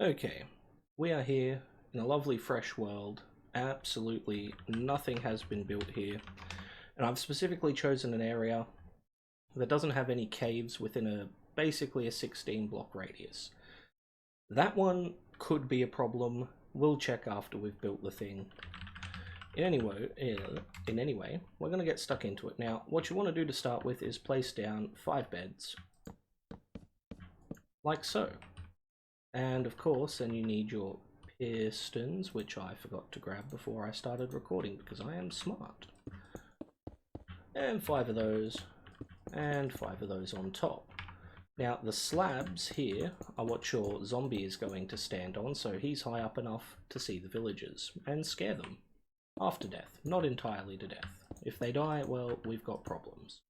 Okay, we are here in a lovely fresh world. Absolutely nothing has been built here. And I've specifically chosen an area that doesn't have any caves within basically a 16 block radius. That one could be a problem. We'll check after we've built the thing. In any way, we're going to get stuck into it. Now, what you want to do to start with is place down 5 beds, like so. And of course, then you need your pistons, which I forgot to grab before I started recording because I am smart. And 5 of those, and 5 of those on top. Now, the slabs here are what your zombie is going to stand on, so he's high up enough to see the villagers and scare them. After death, not entirely to death. If they die, well, we've got problems.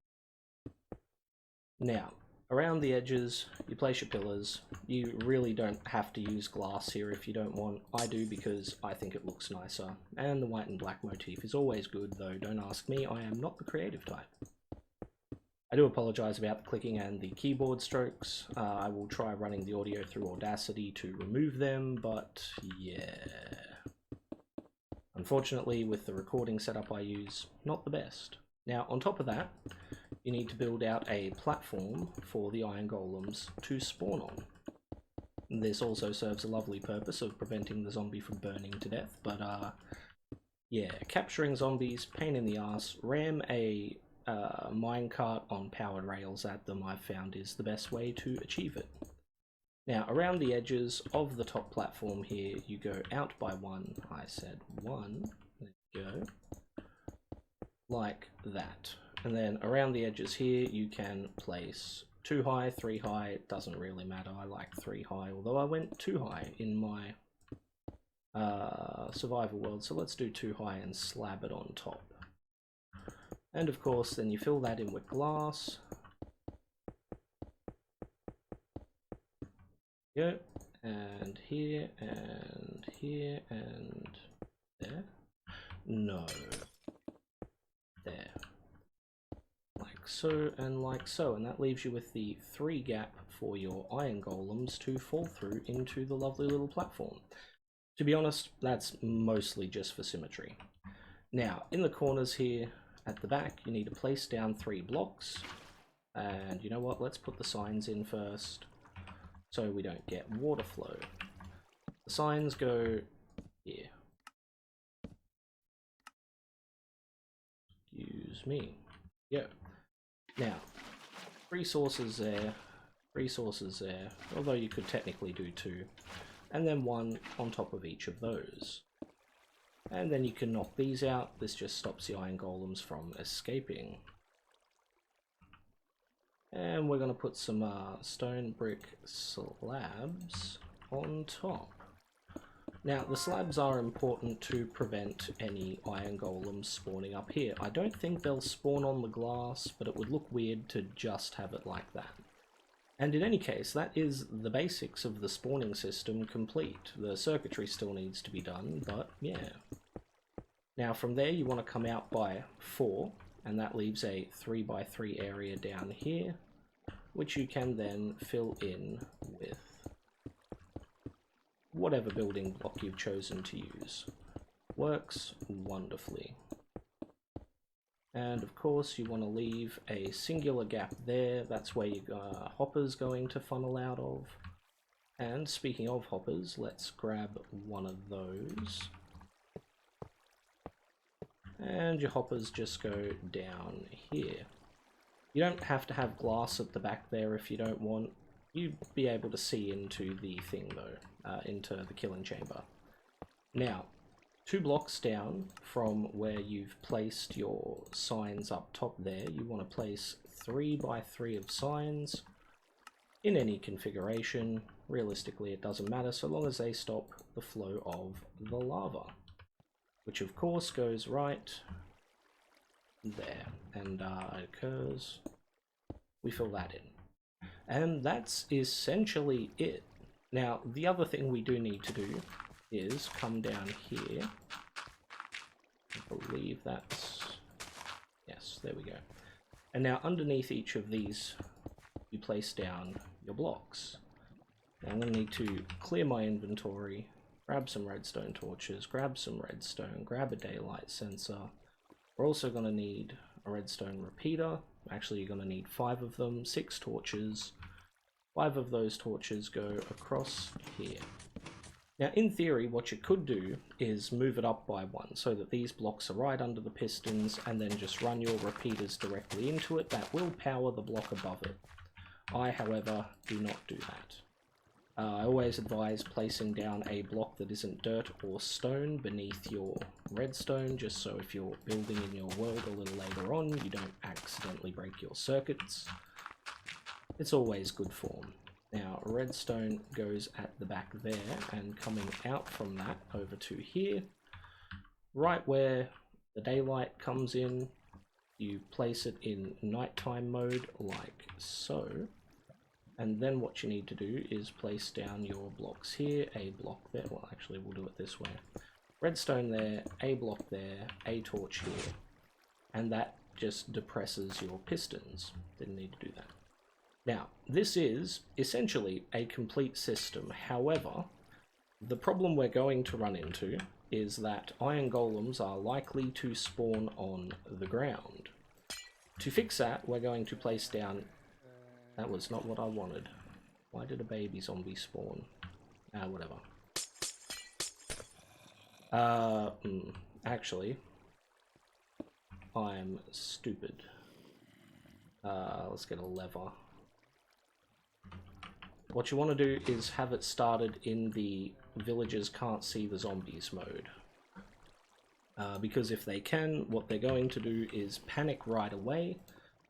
Now, around the edges, you place your pillars. You really don't have to use glass here if you don't want. I do because I think it looks nicer. And the white and black motif is always good, though don't ask me, I am not the creative type. I do apologise about the clicking and the keyboard strokes. I will try running the audio through Audacity to remove them, but yeah. Unfortunately, with the recording setup I use, not the best. Now, on top of that, you need to build out a platform for the iron golems to spawn on. This also serves a lovely purpose of preventing the zombie from burning to death, but yeah, capturing zombies, pain in the ass. Ram a minecart on powered rails at them, I've found, is the best way to achieve it. Now, around the edges of the top platform here, you go out by 1. I said 1. There you go. Like that. And then around the edges here, you can place 2 high, 3 high. It doesn't really matter. I like 3 high, although I went 2 high in my survival world. So let's do 2 high and slab it on top. And of course, then you fill that in with glass. Go, and here, and here, and there. No. There. Like so, and like so. And that leaves you with the 3 gap for your iron golems to fall through into the lovely little platform. To be honest, that's mostly just for symmetry. Now, in the corners here, at the back, you need to place down 3 blocks. And you know what? Let's put the signs in first, so we don't get water flow. The signs go here. Excuse me. Yeah. Now, resources there, although you could technically do 2, and then 1 on top of each of those. And then you can knock these out. This just stops the iron golems from escaping. And we're going to put some stone brick slabs on top. Now, the slabs are important to prevent any iron golems spawning up here. I don't think they'll spawn on the glass, but it would look weird to just have it like that. And in any case, that is the basics of the spawning system complete. The circuitry still needs to be done, but yeah. Now from there you want to come out by 4, and that leaves a 3x3 area down here, which you can then fill in with whatever building block you've chosen to use. Works wonderfully. And of course you want to leave a singular gap there. That's where your hopper's going to funnel out of. And speaking of hoppers, let's grab one of those. And your hoppers just go down here. You don't have to have glass at the back there if you don't want. You'd be able to see into the thing though, into the killing chamber. Now, 2 blocks down from where you've placed your signs up top there, you want to place 3x3 of signs in any configuration. Realistically, it doesn't matter so long as they stop the flow of the lava, which of course goes right there, and it occurs. We fill that in. And that's essentially it. Now, the other thing we do need to do is come down here. I believe that's... yes, there we go. And now underneath each of these, you place down your blocks. Now I'm going to need to clear my inventory, grab some redstone torches, grab some redstone, grab a daylight sensor. We're also going to need a redstone repeater. Actually, you're going to need 5 of them, 6 torches. 5 of those torches go across here. Now, in theory, what you could do is move it up by 1, so that these blocks are right under the pistons, and then just run your repeaters directly into it. That will power the block above it. I, however, do not do that. I always advise placing down a block that isn't dirt or stone beneath your redstone, just so if you're building in your world a little later on, you don't accidentally break your circuits. It's always good form. Now, redstone goes at the back there, and coming out from that over to here, right where the daylight comes in, you place it in nighttime mode like so. And then what you need to do is place down your blocks here, a block there. Well, actually, we'll do it this way. Redstone there, a block there, a torch here. And that just depresses your pistons. Didn't need to do that. Now, this is essentially a complete system. However, the problem we're going to run into is that iron golems are likely to spawn on the ground. To fix that, we're going to place down... That was not what I wanted. Why did a baby zombie spawn? Whatever. Actually, I'm stupid. Let's get a lever. What you want to do is have it started in the villagers can't see the zombies mode. Because if they can, what they're going to do is panic right away,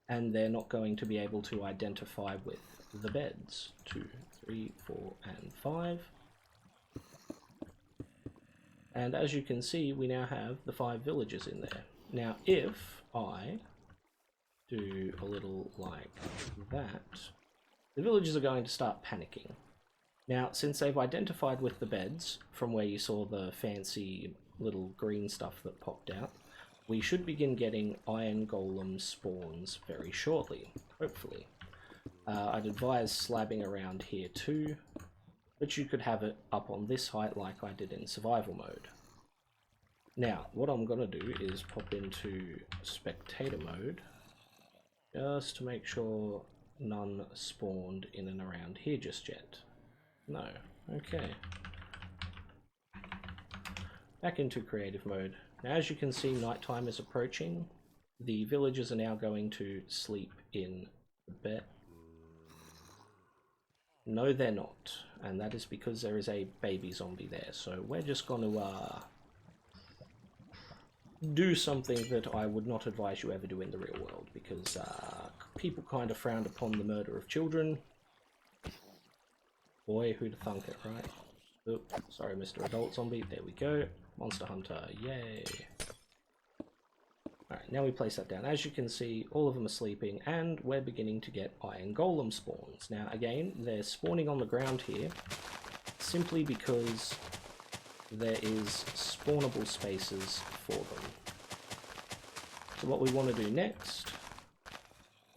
and they're not going to be able to identify with the beds. 2, 3, 4, and 5. And as you can see, we now have the 5 villagers in there. Now, if I do a little like that, the villagers are going to start panicking. Now, since they've identified with the beds, from where you saw the fancy little green stuff that popped out, we should begin getting iron golem spawns very shortly, hopefully. I'd advise slabbing around here too, but you could have it up on this height like I did in survival mode. Now, what I'm going to do is pop into spectator mode, just to make sure none spawned in and around here just yet. No. Okay. Back into creative mode. Now, as you can see, nighttime is approaching. The villagers are now going to sleep in the bed. No, they're not. And that is because there is a baby zombie there. So we're just going to do something that I would not advise you ever do in the real world, because people kind of frowned upon the murder of children. Boy, who'd have thunk it, right? Oop, sorry, Mr. Adult Zombie. There we go. Monster Hunter, yay. Alright, now we place that down. As you can see, all of them are sleeping, and we're beginning to get iron golem spawns. Now, again, they're spawning on the ground here, simply because there is spawnable spaces for them. So what we want to do next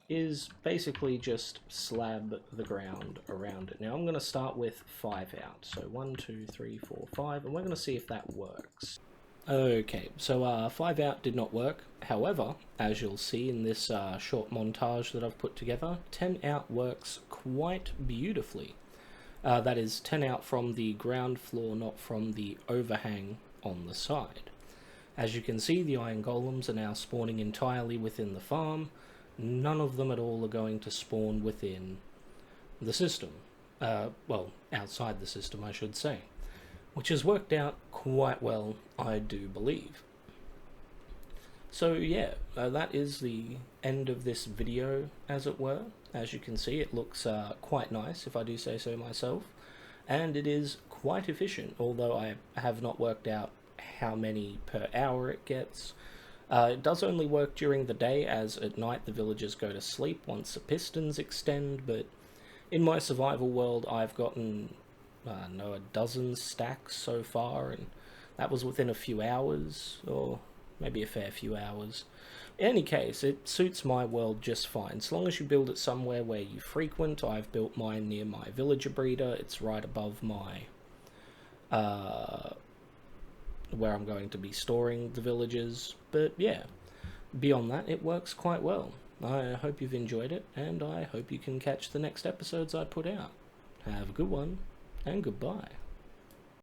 is basically just slab the ground around it. Now I'm going to start with 5 out. So 1, 2, 3, 4, 5, and we're going to see if that works. Okay, so 5 out did not work. However, as you'll see in this short montage that I've put together, 10 out works quite beautifully. That is 10 out from the ground floor, not from the overhang on the side. As you can see, the iron golems are now spawning entirely within the farm. None of them at all are going to spawn within the system. Well, outside the system, I should say. Which has worked out quite well, I do believe. So yeah, that is the end of this video, as it were. As you can see, it looks quite nice, if I do say so myself. And it is quite efficient, although I have not worked out how many per hour it gets. It does only work during the day, as at night the villagers go to sleep once the pistons extend, but in my survival world I've gotten, a dozen stacks so far, and that was within a few hours, or maybe a fair few hours. In any case, it suits my world just fine. As long as you build it somewhere where you frequent. I've built mine near my villager breeder. It's right above my where I'm going to be storing the villagers. But yeah, beyond that, it works quite well. I hope you've enjoyed it, and I hope you can catch the next episodes I put out. Have a good one, and goodbye.